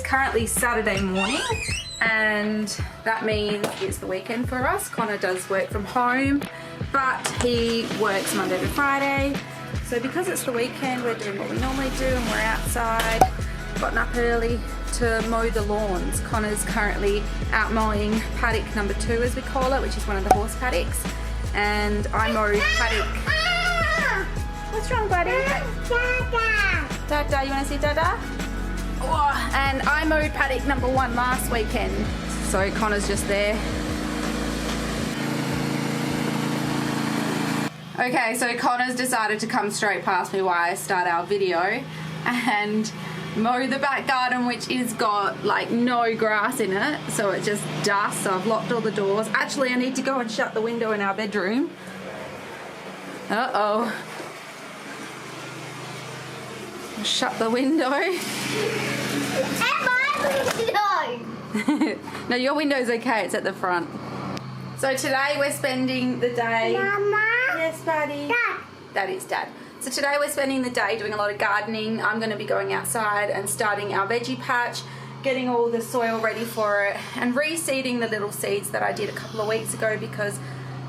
currently Saturday morning, and that means it's the weekend for us. Connor does work from home, but he works Monday to Friday. So because it's the weekend, we're doing what we normally do, and we're outside. Gotten up early to mow the lawns. Connor's currently out mowing paddock number 2, as we call it, which is one of the horse paddocks. And I mowed paddock... What's wrong, buddy? Dada. Dada, you want to see Dada? Oh, and I mowed paddock number 1 last weekend. So Connor's just there. Okay, so Connor's decided to come straight past me while I start our video and mow the back garden, which is got like no grass in it, so it's just dust. So I've locked all the doors. Actually, I need to go and shut the window in our bedroom. Uh-oh. Shut the window. And my window. No, your window's okay, it's at the front. So today we're spending the day... Mama? Yes, buddy? Dad. That is Dad. So today we're spending the day doing a lot of gardening. I'm going to be going outside and starting our veggie patch, getting all the soil ready for it, and reseeding the little seeds that I did a couple of weeks ago because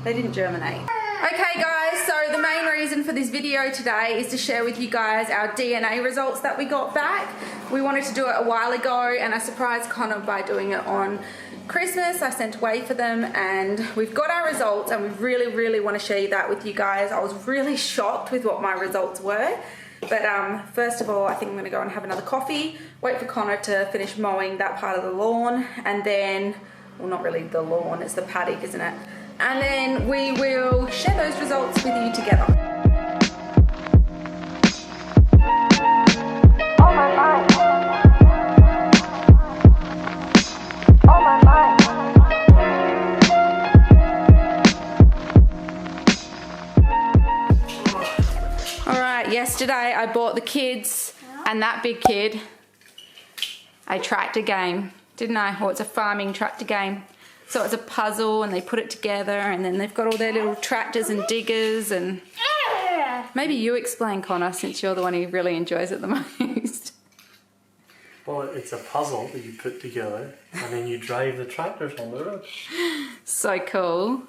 they didn't germinate. Okay guys, so the main reason for this video today is to share with you guys our DNA results that we got back. We wanted to do it a while ago, and I surprised Conor by doing it on Christmas. I sent away for them, and we've got our results, and we really want to share that with you guys. I was really shocked with what my results were. But first of all, I think I'm going to go and have another coffee, wait for Conor to finish mowing that part of the lawn, and then, well, not really the lawn, it's the paddock, isn't it? And then we will share those results with you together. Oh my mind. Oh my mind. Alright, yesterday I bought the kids and that big kid a tractor game, didn't I? Well, it's a farming tractor game. So it's a puzzle, and they put it together, and then they've got all their little tractors and diggers, and maybe you explain, Conor, since you're the one who really enjoys it the most. Well, it's a puzzle that you put together, and then you drive the tractors on the road. So cool.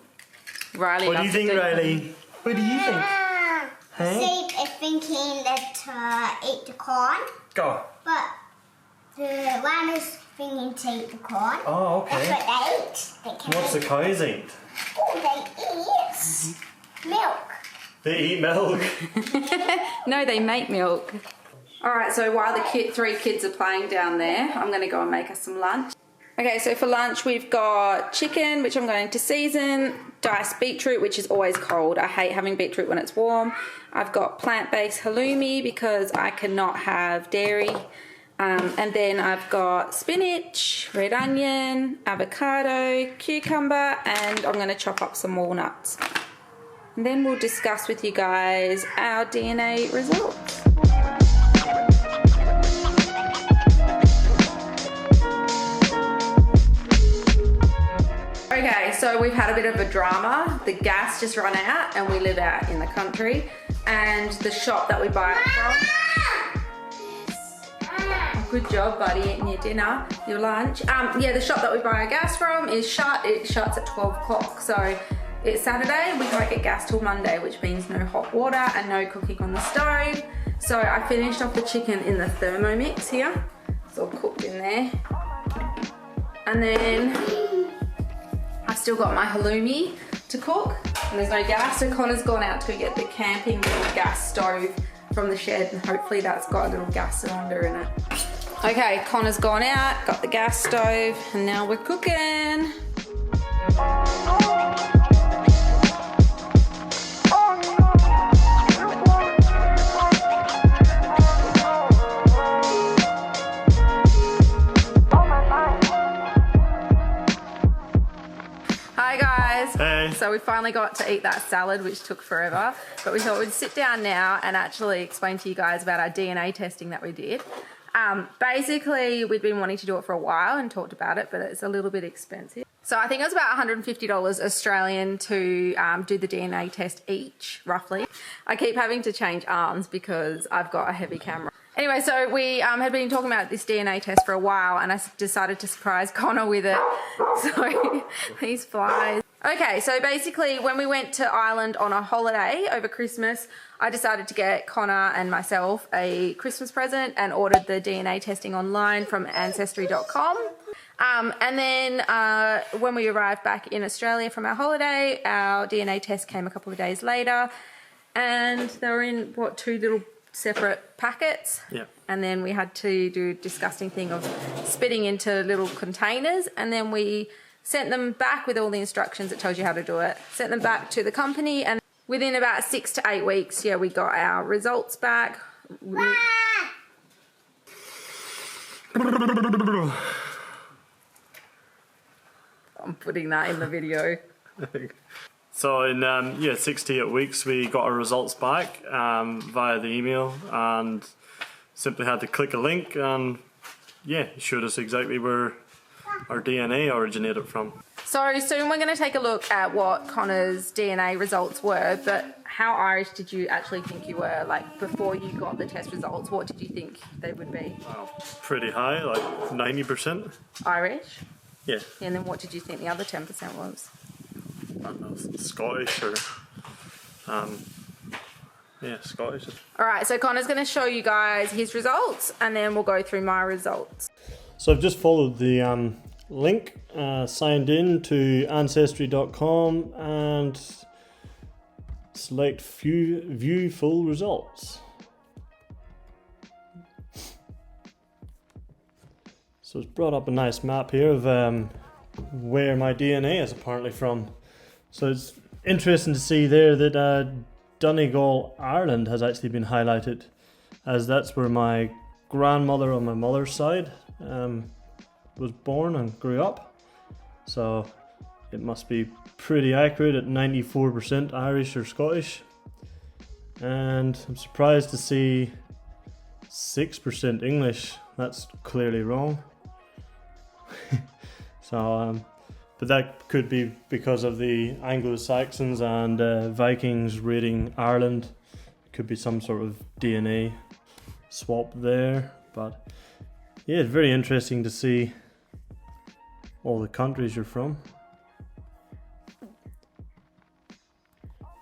Riley, what do you think, Riley? What do you think? Huh? See, I'm thinking that eat the corn, Go. but the one is thinking to eat the corn. Oh, okay. That's what they eat. They can What's the cows eat? Oh, they eat milk. They eat milk. No, they make milk. Alright, so while the 3 kids are playing down there, I'm going to go and make us some lunch. Okay, so for lunch we've got chicken, which I'm going to season, diced beetroot, which is always cold. I hate having beetroot when it's warm. I've got plant-based halloumi because I cannot have dairy. And then I've got spinach, red onion, avocado, cucumber, and I'm going to chop up some walnuts. And then we'll discuss with you guys our DNA results. Okay, so we've had a bit of a drama. The gas just ran out, and we live out in the country. And the shop that we buy it from... Good job, buddy, eating your dinner, your lunch. Yeah, the shop that we buy our gas from is shut. It shuts at 12 o'clock. So it's Saturday, we can't get gas till Monday, which means no hot water and no cooking on the stove. So I finished off the chicken in the Thermomix here. It's all cooked in there. And then I've still got my halloumi to cook, and there's no gas. So Connor's gone out to get the camping little gas stove from the shed, and hopefully that's got a little gas cylinder in it. Okay, Connor's gone out, got the gas stove, and now we're cooking. Hi guys. Hey. So we finally got to eat that salad, which took forever, but we thought we'd sit down now and actually explain to you guys about our DNA testing that we did. Basically, we'd been wanting to do it for a while and talked about it, but it's a little bit expensive. So I think it was about $150 Australian to do the DNA test each, roughly. I keep having to change arms because I've got a heavy camera. Anyway, so we had been talking about this DNA test for a while, and I decided to surprise Connor with it. So these flies. Okay, so basically when we went to Ireland on a holiday over Christmas, I decided to get Connor and myself a Christmas present and ordered the DNA testing online from ancestry.com. And then when we arrived back in Australia from our holiday, our DNA test came a couple of days later, and they were in, what, 2 little separate packets. Yeah. And then we had to do a disgusting thing of spitting into little containers, and then we sent them back with all the instructions that tells you how to do it. Sent them back to the company, and within about 6 to 8 weeks, yeah, we got our results back. I'm putting that in the video. So in 6 to 8 weeks, we got our results back via the email, and simply had to click a link, and yeah, it showed us exactly where our DNA originated from. So soon we're going to take a look at what Connor's DNA results were, but how Irish did you actually think you were? Like, before you got the test results, what did you think they would be? Pretty high, like 90%. Irish? Yeah. And then what did you think the other 10% was? I don't know, Scottish or yeah, Scottish. All right, so Connor's going to show you guys his results, and then we'll go through my results. So I've just followed the link, signed in to ancestry.com, and select view full results. So it's brought up a nice map here of where my DNA is apparently from. So it's interesting to see there that Donegal, Ireland has actually been highlighted, as that's where my grandmother on my mother's side was born and grew up. So it must be pretty accurate at 94% Irish or Scottish. And I'm surprised to see 6% English. That's clearly wrong. So but that could be because of the Anglo-Saxons and Vikings raiding Ireland. Could be some sort of DNA swap there. But yeah, it's very interesting to see all the countries you're from.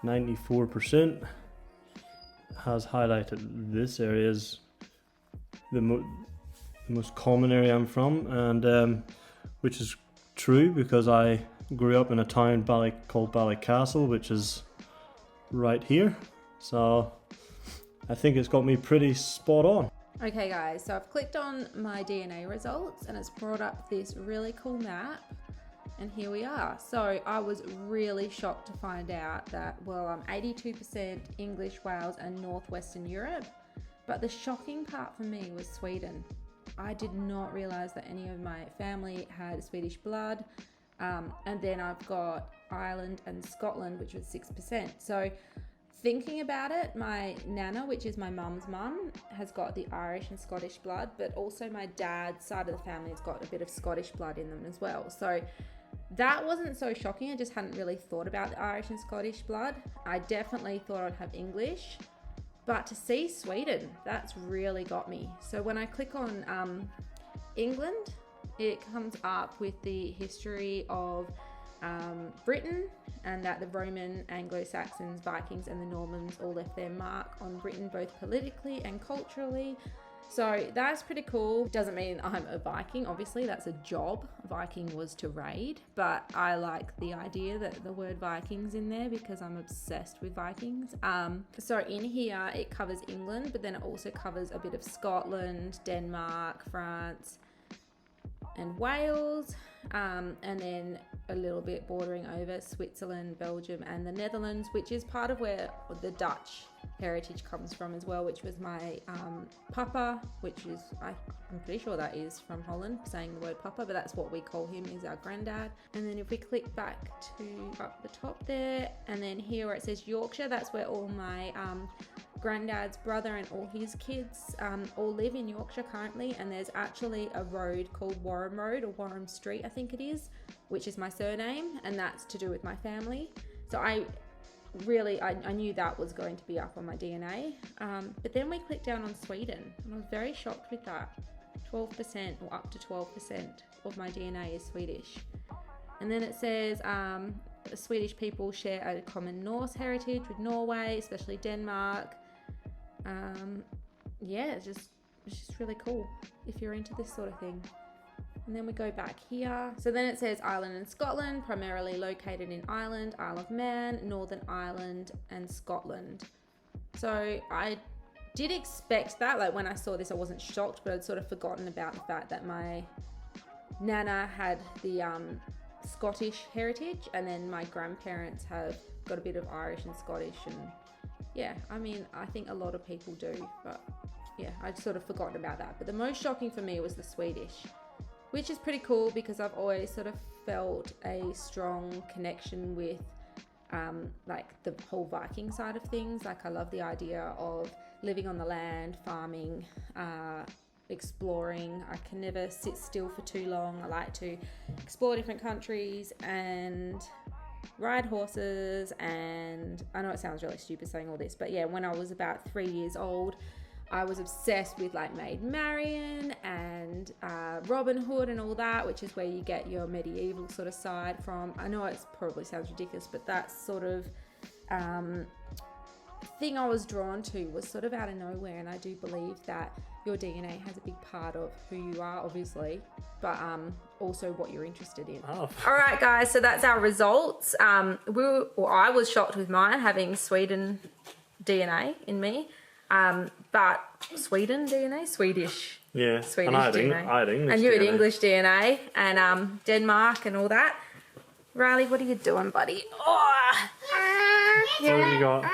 94% has highlighted this area as the most common area I'm from, and which is true because I grew up in a town called Ballycastle, which is right here. So I think it's got me pretty spot on. Okay guys, so I've clicked on my DNA results and it's brought up this really cool map, and here we are. So I was really shocked to find out that, well, I'm 82% English, Wales and Northwestern Europe, but the shocking part for me was Sweden. I did not realise that any of my family had Swedish blood, and then I've got Ireland and Scotland, which was 6%. So thinking about it, my nana, which is my mum's mum, has got the Irish and Scottish blood, but also my dad's side of the family has got a bit of Scottish blood in them as well. So that wasn't so shocking. I just hadn't really thought about the Irish and Scottish blood. I definitely thought I'd have English, but to see Sweden, that's really got me. So when I click on England, it comes up with the history of Britain, and that the Roman, Anglo-Saxons, Vikings and the Normans all left their mark on Britain, both politically and culturally. So that's pretty cool. Doesn't mean I'm a Viking, obviously that's a job. Viking was to raid, but I like the idea that the word Vikings in there because I'm obsessed with Vikings. So in here it covers England, but then it also covers a bit of Scotland, Denmark, France and Wales, and then a little bit bordering over Switzerland, Belgium and the Netherlands, which is part of where the Dutch heritage comes from as well, which was my papa, which is, I'm pretty sure that is from Holland, saying the word papa, but that's what we call him, is our granddad. And then if we click back to up the top there, and then here where it says Yorkshire, that's where all my granddad's brother and all his kids all live in Yorkshire currently. And there's actually a road called Warham Road, or Warham Street I think it is, which is my surname, and that's to do with my family. So I really, I knew that was going to be up on my DNA. But then we clicked down on Sweden, and I was very shocked with that. 12% or up to 12% of my DNA is Swedish. And then it says Swedish people share a common Norse heritage with Norway, especially Denmark. Yeah, it's just really cool if you're into this sort of thing. And then we go back here. So then it says Ireland and Scotland, primarily located in Ireland, Isle of Man, Northern Ireland, and Scotland. So I did expect that. Like when I saw this, I wasn't shocked, but I'd sort of forgotten about the fact that my nana had the Scottish heritage, and then my grandparents have got a bit of Irish and Scottish, and yeah, I mean, I think a lot of people do, but yeah, I'd sort of forgotten about that. But the most shocking for me was the Swedish, which is pretty cool because I've always sort of felt a strong connection with like the whole Viking side of things. Like I love the idea of living on the land, farming, exploring. I can never sit still for too long. I like to explore different countries and ride horses, and I know it sounds really stupid saying all this, but yeah, when I was about 3 years old, I was obsessed with like Maid Marian and Robin Hood and all that, which is where you get your medieval sort of side from. I know it probably sounds ridiculous, but that sort of thing I was drawn to was sort of out of nowhere, and I do believe that your DNA has a big part of who you are, obviously, but also what you're interested in. Oh. All right, guys, so that's our results. I was shocked with mine having Sweden DNA in me. But Sweden DNA? Swedish. Yeah. Swedish and I had DNA. English and you had DNA. English DNA and Denmark and all that. Riley, what are you doing, buddy? Oh. So what you got?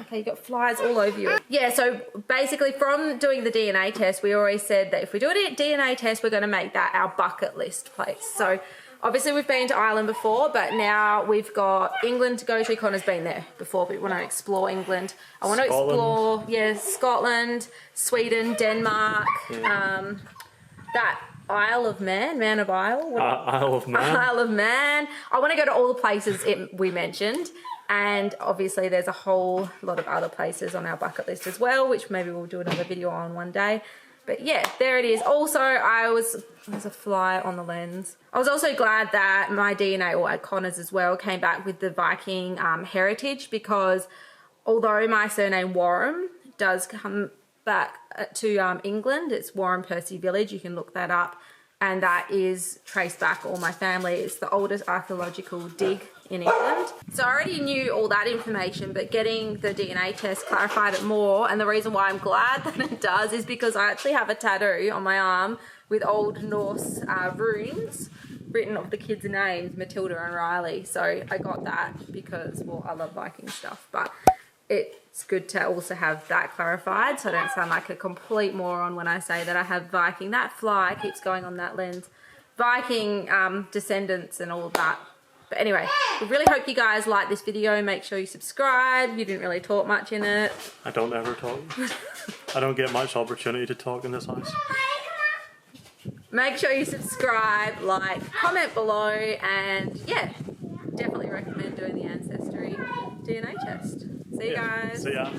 Okay, you got flies all over you. Yeah, so basically from doing the DNA test, we always said that if we do a DNA test, we're going to make that our bucket list place. So obviously we've been to Ireland before, but now we've got England to go to. Connor's been there before, but we want to explore England. I want to explore, Scotland, Sweden, Denmark, that Isle of Man, Man of Isle. Isle of Man. Isle of Man. I want to go to all the places we mentioned. And obviously there's a whole lot of other places on our bucket list as well, which maybe we'll do another video on one day. But yeah, there it is. Also, there's a fly on the lens. I was also glad that my DNA, or Connor's as well, came back with the Viking heritage, because although my surname Warham does come back to England, it's Warham Percy Village. You can look that up. And that is traced back all my family. It's the oldest archaeological dig in England. So I already knew all that information, but getting the DNA test clarified it more. And the reason why I'm glad that it does is because I actually have a tattoo on my arm with old Norse runes written of the kids' names, Matilda and Riley. So I got that because, well, I love Viking stuff, but it's good to also have that clarified so I don't sound like a complete moron when I say that I have Viking. That fly keeps going on that lens. Viking descendants and all of that. But anyway, we really hope you guys like this video. Make sure you subscribe. You didn't really talk much in it. I don't ever talk. I don't get much opportunity to talk in this house. Make sure you subscribe, like, comment below, and yeah, definitely recommend doing the Ancestry DNA test. See you guys. See ya.